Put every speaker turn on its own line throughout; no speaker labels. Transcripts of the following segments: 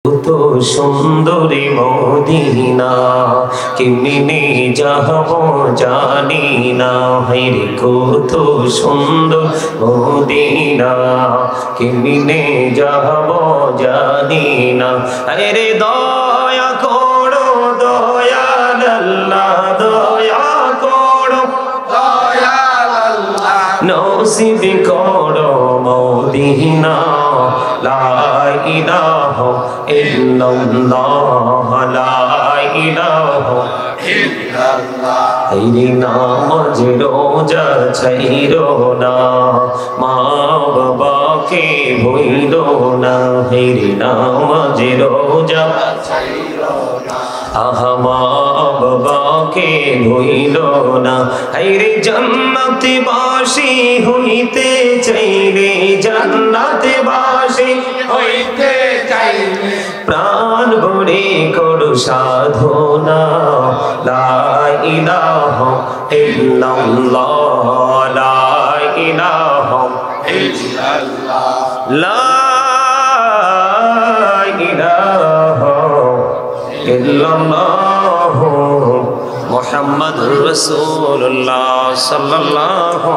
তো সুন্দরী মদিনা কেমনে যাব জানি না, হায়রে কত সুন্দর মদিনা কেমনে যাব জানি না। হায়রে দয়া করো দয়াল আল্লাহ, দয়া করো দয়াল আল্লাহ, নসিব করো মদিনা। লা ইলাহা ইল্লাল্লাহ, লা ইলাহা ইল্লাল্লাহ। হায়রে নামাজ রোজা ছাইরো না, মা বাবাকে ভুইলো না। হায়রে নামাজ রোজা ছাইরো না, আহা মা বাবাকে ভুইলো না। হায়রে জান্নাতে বাসী হইতে চাইলে, জান্নাতে বাসী হইতে চাইলে প্রাণ ভরে করো সাধনা। লা ইলাহা ইল্লাল্লাহ, লা ইলাহা ইল্লাল্লাহ, লা ইলাহা ইল্লাল্লাহ মুহাম্মাদুর রাসূলুল্লাহ সাল্লাল্লাহু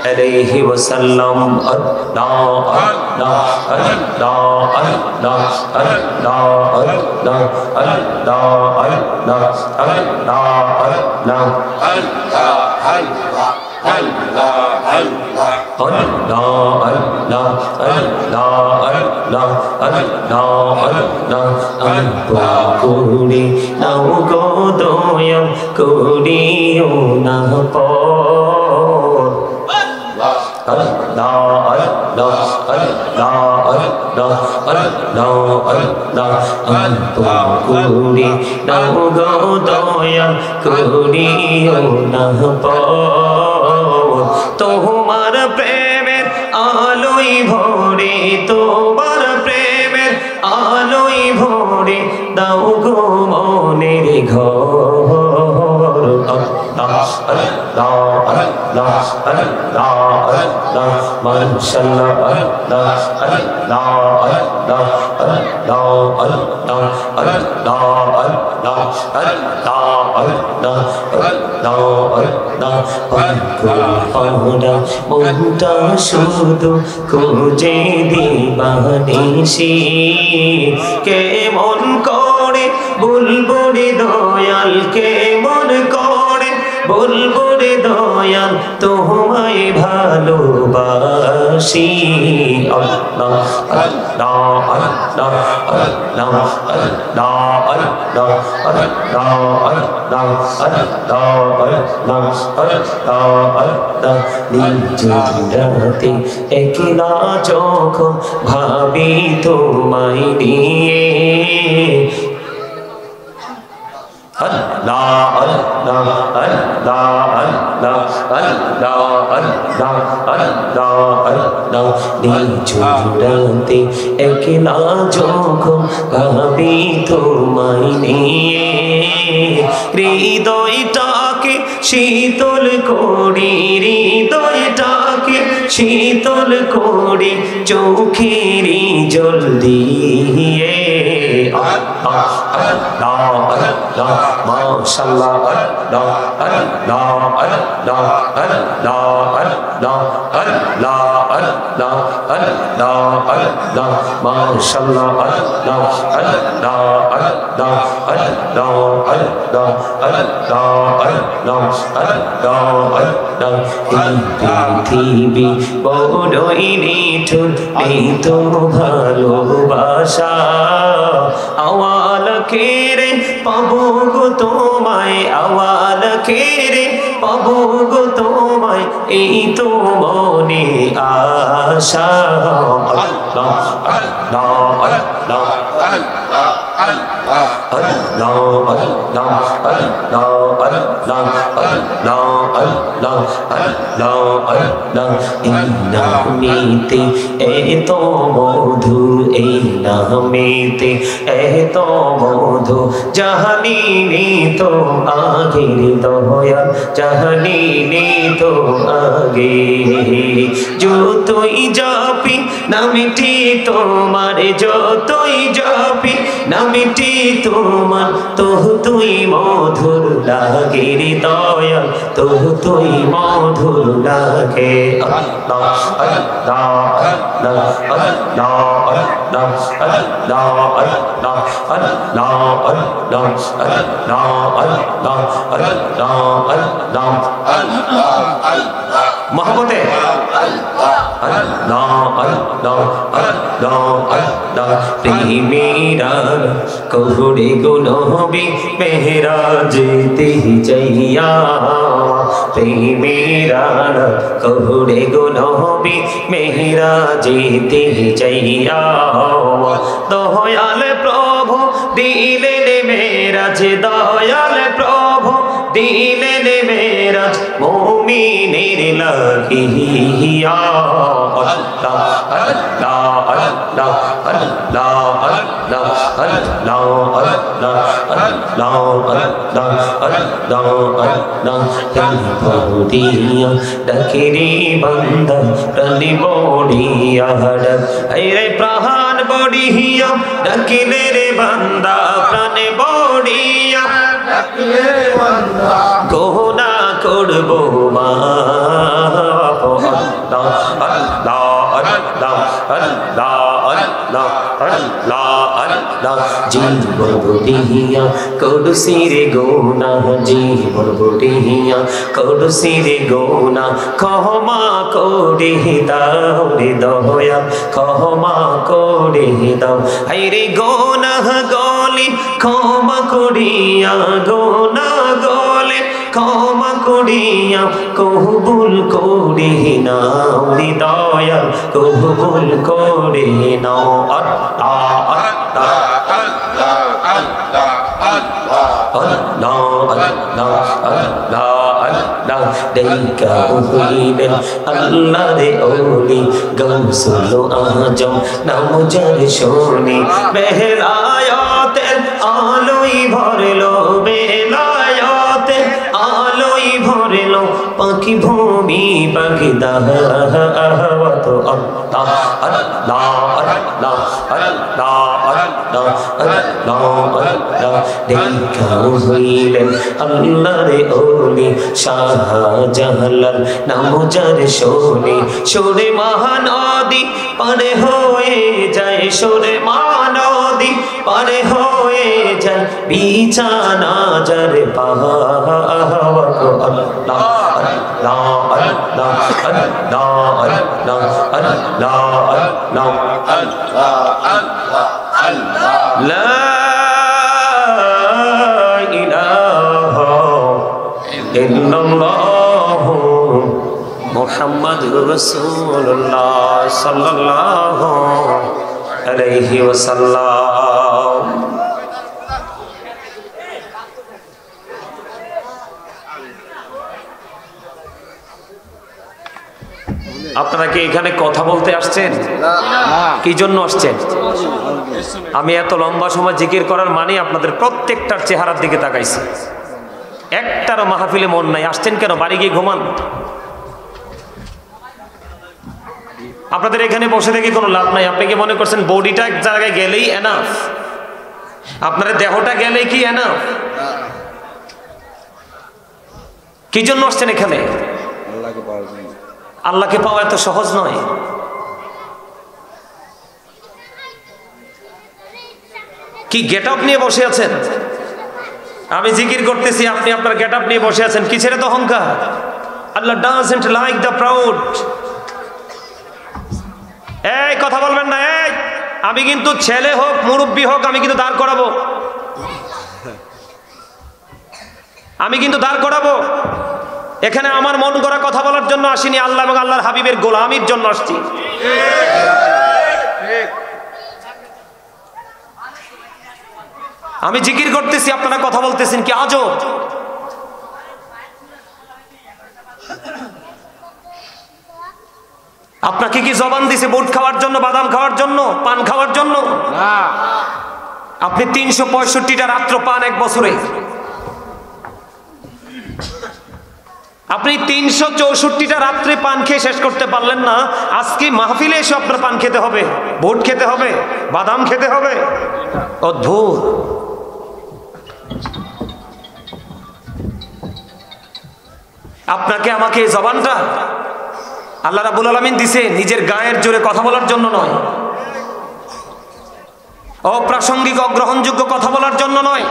আলাইহি ওয়াসাল্লাম। আল্লাহ আল্লাহ আল্লাহ আল্লাহ আল্লাহ আল্লাহ আল্লাহ আল্লাহ আল্লাহ আল্লাহ করিও না পর। আল্লাহ আল্লাহ আল্লাহ আল্লাহ আল্লাহ আল্লাহ করি নাও গো দয়াল করিও না পর। তোমার প্রেমের আলোই ভরে, তোমার প্রেমের আলোই ভরে দাও গো মনের ঘর। আল্লাহ আল্লাহ আল্লাহ আল্লাহ আল্লাহ মাশাআল্লাহ আল্লাহ আল্লাহ আল্লাহ আল্লাহ আল্লাহ আল্লাহ আল্লাহ আল্লাহ আল্লাহ আল্লাহ আল্লাহ পাগল মনটা শুধু খুঁজে দিবানিশি। কেমন করে বলবো রে দয়াল, কেমন করে বলবো রে দয়াল তোমায় ভালোবাসি। আল্লাহ আল্লাহ আল্লাহ আল্লাহ আল্লাহ আল্লাহ আল্লাহ আল্লাহ আল্লাহ আল্লাহ আল্লাহ আল্লাহ। নিজ রাতে একলা যখন ভাবি তোমায় নিয়ে, আল্লাহ আল্লাহ আল্লাহ আল্লাহ আল্লাহ আল্লাহ আল্লাহ আল্লাহ। নিঝুরাতে একলা যখন ভাবি তোমায় নিয়ে, হৃদয়টাকে শীতল করি, হৃদয়টাকে শীতল করি চোখেরই জল দিয়ে। আল্লাহ আল্লাহ আল্লাহ মাশাআল্লাহ আল্লাহ আল্লাহ আল্লাহ আল্লাহ আল্লাহ আল্লাহ আল্লাহ আল্লাহ আল্লাহ মাশাআল্লাহ আল্লাহ আল্লাহ আল্লাহ আল্লাহ আল্লাহ আল্লাহ আল্লাহ আল্লাহ আল্লাহ। এই পৃথিবী বড়ই নিঠুর, এই তো ভালোবাসা। আওয়াল কেরে পাবো গো তোমায়, আওয়াল কেরে পাবো গো তোমায়, এই তো মনে আশা। আল্লাহ আল্লাহ আল্লাহ আল্লাহ আল্লাহ আল্লাহ আল্লাহ আল্লাহ আল্লাহ আল্লাহ আল্লাহ আল্লাহ এই নামেতে এত মধু এই নামেতে এত মধু জাহানিনি তো আগের দয়াল জাহানিনি তো আগে যতই জাপি নামটি তোমার যতই জাপি নামটি তোমার তো তুই মধুর লাগে রে দয়াল তো তুই মধুর লাগে আল্লাহ আল্লাহ আল্লাহ আল্লাহ আল্লাহ আল্লাহ আল্লাহ আল্লাহ আল্লাহ আল্লাহ আল্লাহ আল্লাহ আল্লাহ আল্লাহ মহব্বতে আল্লাহ আল্লাহ আল্লাহ আল্লাহ প্রেমেরা কহুরে গো নবী মেহরাজেতে যাইয়া প্রেমেরা কহুরে গো নবী মেহরাজেতে যাইয়া দয়াল প্রভু দিলেন মেরাজ দয়াল প্রভু দিলেন মেরাজ মুমিনের লাগিয়া আল্লাহ আল্লাহ আল্লাহ আল্লাহ আল্লাহ আল্লাহ আল্লাহ আল্লাহ আল্লাহ আল্লাহ আল্লাহ বড়িয়া ডাকিরে বান্দা প্রাণ বড়িয়া রে প্রাণ বড়িয়া ডাকিলে রে বান্দা প্রাণ বড়িয়া ডাকিলে বান্দা গোনা করবো মা আল্লাহ আল্লাহ আল্লাহ আল্লাহ আল্লাহ আল্লাহ আল্লাহ জীবন বড়িয়া করুসির গোনা জীবন বড়িয়া করুসির গোনা ক্ষমা করে দাও রে দয়াল ক্ষমা করে দাও হায়রে গোনা গলি ক্ষমা করিয়া গোনা গলে ক্ষমা করিয়া কবুল করে নাও রে দয়াল কবুল করে নাও আল্লাহ আল্লাহ আল্লাহ আল্লাহ আল্লাহ আল্লাহ আল্লাহ আল্লাহ দেইকা হইলেন আল্লাহ রে ওলি গৌসুল আজম নাম যার শোনে বেলায়াতের আলোই ভরলো বেলায়াতের আলোই ভরলো পাখি ভূমি পাখি দাহাওয়াত আল্লাহ আল্লাহ আল্লাহ আল্লাহ আল্লাহ আল্লাহ আল্লাহ দেইকা হইলেন আল্লাহ রে ওলি শাহজালাল নাম যার শোনে শোনে মহানদী পারে হয়ে যায় শোনে মহানদী পারে হয়ে যায় বিছানা যার পাহাওয়াত আল্লাহ আল্লাহ আল্লাহ আল্লাহ আল্লাহ আল্লাহ আল্লাহ আল্লাহ আল্লাহ আল্লাহ লা ইলাহা ইল্লাল্লাহ মুহাম্মাদুর রাসূলুল্লাহ সাল্লাল্লাহু আলাইহি ওয়াসাল্লাম আপনারা কি এখানে কথা বলতে আসছেন কি জন্য আসছেন আমি এত লম্বা সময় জিকির করার মানে আপনাদের প্রত্যেকটার চেহারার দিকে তাকাইছি একটারও মাহফিলে মন নাই আসছেন কেন বাড়ি গিয়ে ঘুমান আপনাদের এখানে বসে থেকে কোনো লাভ নাই আপনি কি মনে করছেন বডিটা এক জায়গায় গেলেই এনাফ আপনার দেহটা গেলেই কি এনাফ কি জন্য আসছেন এখানে আল্লাহকে পাওয়া এত সহজ নয় কি গেট আপ নিয়ে বসে আছেন আমি জিকির করতেছি আপনি আপনার গেট আপ নিয়ে বসে আছেন কিসের তো অহংকার আল্লাহ ডাজন্ট লাইক দ্য প্রাউড এই কথা বলবেন না এই আমি কিন্তু ছেলে হোক মুরব্বী হোক আমি কিন্তু দাঁড় করাবো এখানে আমার মন গড়া কথা বলার জন্য আসিনি আল্লাহ এবং আল্লাহর হাবিবের গোলামির জন্য আসছি আমি জিকির করতেছি আপনারা কথা বলতেছেন কি আজব আপনাকে কি জবান দিছে বুট খাওয়ার জন্য, বাদাম খাওয়ার জন্য, পান খাওয়ার জন্য? না। আপনি 365টা রাত্র পান এক বছরে। আপনি 364টা রাত্রে পান খেয়ে শেষ করতে পারলেন না, আজকে মাহফিলে এসে আপনার পান খেতে হবে, বুট খেতে হবে, বাদাম খেতে হবে। অদ্ভুত। আপনাকে আমাকে এই জবানটা আল্লাহ রাব্বুল আলামিন দিছে নিজের গায়ের জোরে কথা বলার জন্য নয়, অপ্রাসঙ্গিক অগ্রহণযোগ্য কথা বলার জন্য নয়।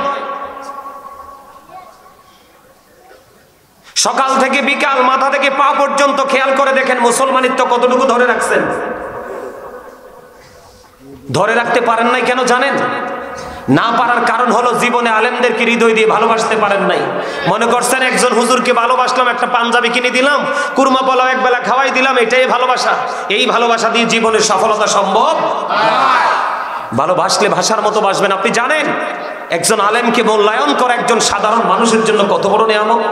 সকাল থেকে বিকাল মাথা থেকে পা পর্যন্ত খেয়াল করে দেখেন মুসলমানিত্ব কতটুকু ধরে রাখছেন। ধরে রাখতে পারেন নাই কেন জানেন? না পারার কারণ হলো জীবনে আলেমদেরকে হৃদয় দিয়ে ভালোবাসতে পারেন নাই। মনে করছেন একজন হুজুরকে ভালোবাসলাম, একটা পাঞ্জাবি কিনে দিলাম, কুরমা পোলাও একবেলা খাওয়াই দিলাম, এটাই ভালোবাসা। এই ভালোবাসা দিয়ে জীবনের সফলতা সম্ভব? ভালোবাসলে ভাষার মতো বাসবেন। আপনি জানেন একজন আলেমকে মূল্যায়ন করা একজন সাধারণ মানুষের জন্য কত বড় নিয়ামত।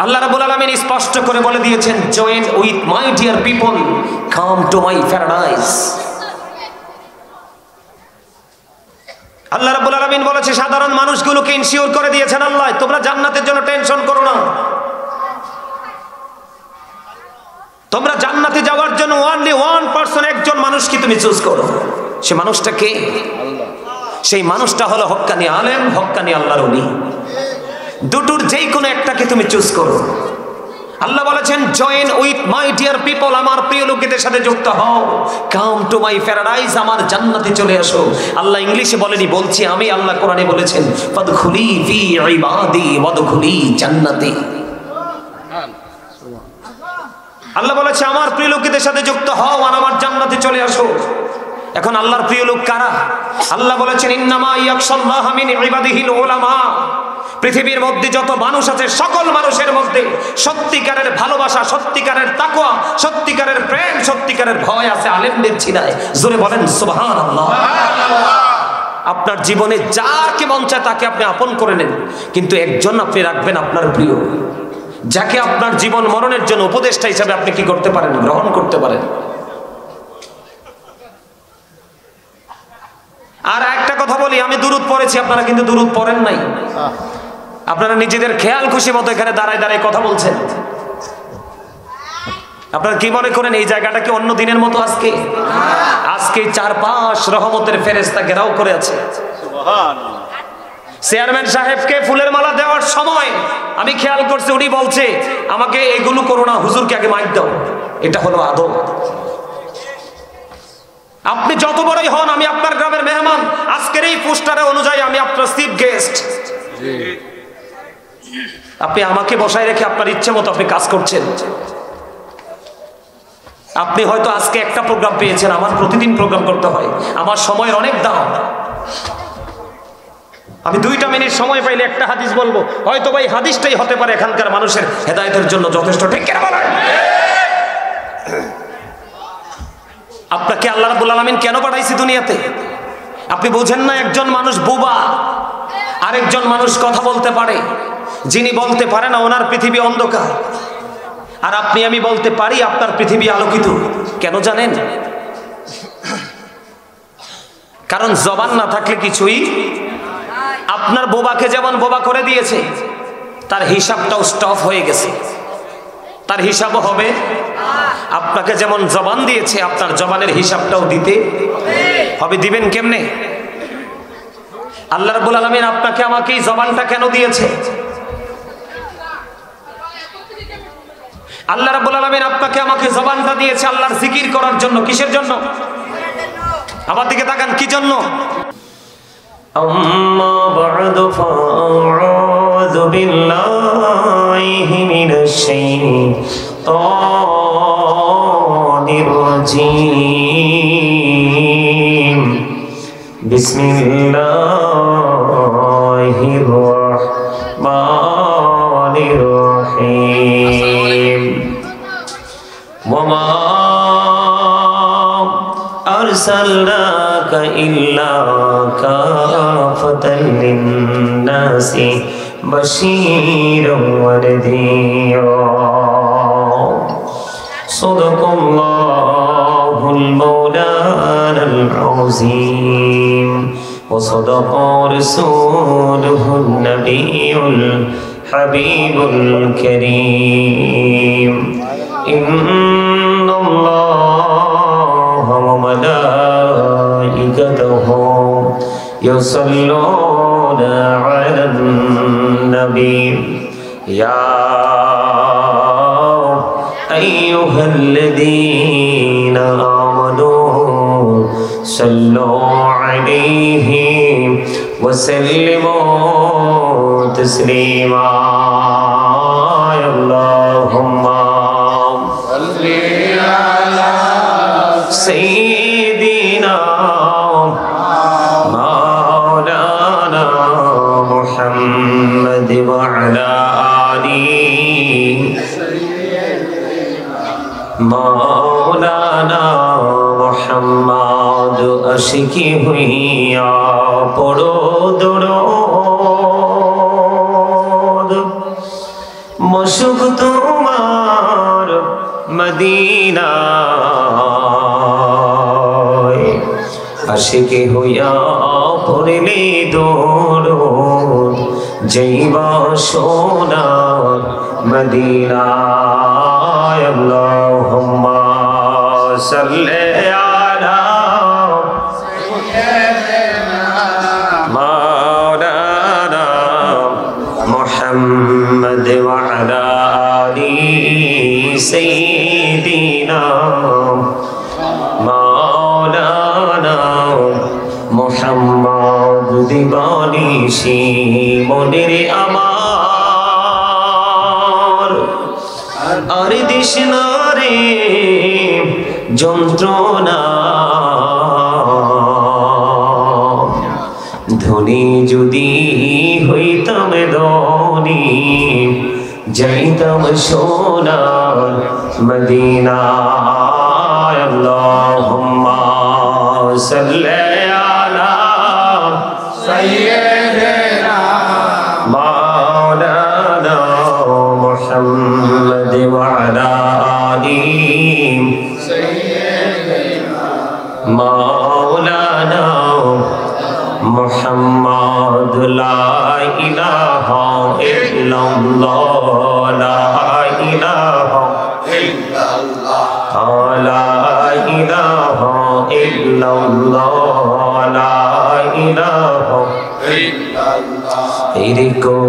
আল্লাহ রাব্বুল আলামিন স্পষ্ট করে বলে দিয়েছেন, join with my dear people, come to my paradise. আল্লাহ রাব্বুল আলামিন বলেছে সাধারণ মানুষগুলোকে ইনসিওর করে দিয়েছেন আল্লাহ, তোমরা জান্নাতের জন্য টেনশন করো না। তোমরা জান্নাতে যাওয়ার জন্য অনলি ওয়ান পারসন, একজন মানুষকে তুমি চুজ করো। সে মানুষটা কে? আল্লাহ। সেই মানুষটা হলো হক্কানি আলেম, হক্কানি আল্লাহর ওলি। দুটোর যেই কোনো একটাকে তুমি চুজ করো। আল্লাহ বলেছেন join with my dear people, আমার প্রিয় লোকেদের সাথে যুক্ত হও, কাম টু মাই প্যারাডাইস, আমার জান্নাতে চলে আসো। আল্লাহ ইংলিশে বলেনি, বলছি আমি, আল্লাহ কোরআনে বলেছেন ফাদখুলি ফি ইবাদি ওয়াদখুলি জান্নাতি। আল্লাহ বলেছে আমার প্রিয় লোকেদের সাথে যুক্ত হও আর আমার জান্নাতে চলে আসো। এখন আল্লাহর প্রিয় লোক কারা? আল্লাহ বলেছেন ইন্নামা ইয়াখশাল্লাহ মিন ইবাদিহিল উলামা। পৃথিবীর মধ্যে যত মানুষ আছে সকল মানুষের মধ্যে সত্যিকারের ভালোবাসা, সত্যিকারের তাকওয়া, সত্যিকারের প্রেম, সত্যিকারের ভয় আছে আলেমদের ছিনায়। জোরে বলেন সুবহানাল্লাহ। আপনার জীবনে যাকে মন চায় তাকে আপনি আপন করে নেন, কিন্তু একজন আপনি রাখবেন আপনার প্রিয়, যাকে আপনার জীবন মরণের জন্য উপদেষ্টা হিসাবে আপনি কি করতে পারেন? গ্রহণ করতে পারেন। আর একটা কথা বলি, আমি দুরূদ পড়েছি, আপনারা কিন্তু দুরূদ পড়েন নাই। আপনারা নিজেদের খেয়াল খুশি মতো এখানে দাঁড়ায় দাঁড়ায় কথা বলছেন। আপনারা কি মনে করেন এই জায়গাটা কি অন্য দিনের মতো? আজকে আজকে চারপাশ রহমতের ফেরেশতা ঘেরাও করে আছে। সুবহানাল্লাহ। চেয়ারম্যান সাহেবকে ফুলের মালা দেওয়ার সময় আমি খেয়াল করছি, উনি বলছে আমাকে এগুলো করো না, হুজুরকে আগে মাইক দাও। এটা হলো আদব। আপনি যত বড়ই হন, আমি আপনার গ্রামের মেহমান। আজকের এই পোস্টারে অনুযায়ী আমি আপনার চিফ গেস্ট। আপনি আমাকে বসায় রেখে আপনার ইচ্ছে মতো আপনি কাজ করছেন। আপনি হয়তো আজকে একটা প্রোগ্রাম পেয়েছেন, আমার প্রতিদিন প্রোগ্রাম করতে হয়, আমার সময়ের অনেক দাম। আমি 2টা মিনিট সময় পাইলে একটা হাদিস বলবো, হয়তো ভাই হাদিসটাই হতে পারে এখানকার মানুষের হেদায়েতের জন্য যথেষ্ট। ঠিক কিনা বলেন? আপনাকে আল্লাহ রাব্বুল আলামিন কেন পাঠাইছে দুনিয়াতে? আপনি বুঝেন না? একজন মানুষ বোবা, আরেকজন মানুষ কথা বলতে পারে। যিনি বলতে পারে না ওনার পৃথিবী অন্ধকার, আর আপনি আমি বলতে পারি আপনার পৃথিবী আলোকিত। কেন জানেন? কারণ জবান না থাকলে কিছুই। আপনার বোবাকে যেমন বোবা করে দিয়েছে, তার হিসাবটাও স্টপ হয়ে গেছে, তার হিসাবও হবে। আপনাকে যেমন জবান দিয়েছে, আপনার জবানের হিসাবটাও দিতে হবে। দিবেন কেমনে? আল্লাহ রাব্বুল আলামিন আপনাকে আমাকে এই জবানটা কেন দিয়েছে? আল্লাহ রাব্বুল আলামিন আপনাকে আমাকে জবানটা দিয়েছে আল্লাহর জিকির করার জন্য। কিসের জন্য? আমার দিকে তাকান, কি জন্য? আম্মা বা'দু ফাআউযু বিল্লাহি মিনাশ শাইতানির রাজীম। বিসমিল্লাহির রাহমানির রাহিম। ওয়ামা আরসালনাকা ইল্লা কাফাতাল লিন্নাসি بشيرا ونذيرا صدق الله المولانا العظيم وصدق رسوله النبي الحبيب الكريم إن الله وملائكته يصلون على النبي يا أيها الذين آمنوا صلوا عليه وسلموا تسليما اللهم صل على سيدنا مولانا محمد وعلى آله مولانا محمد আশিকি হইয়া পড়ো দরুদ মশক তোমার মদিনায় আশিকি হইয়া পড়লে দরুদ যাইবা সোনার মদিনায় আল্লাহুম্মা সাল্লি আলা مولانا محمد وعلى آل سيدنا مولانا محمد দিবানিশি মনের আমার আর দিশনা রে যন্ত্রণা ধনী যদি হইতাম ধনী যাইতাম সোনার মদিনায় আল্লাহুম্মা সাল্লি আলা সাইয়্যিদিনা মাওলানা মুহাম্মদ ওয়া আলা আলিহি সাইয়্যিদিনা মাওলানা محمد لا إله إلا الله لا إله إلا الله لا إله إلا الله لا إله إلا الله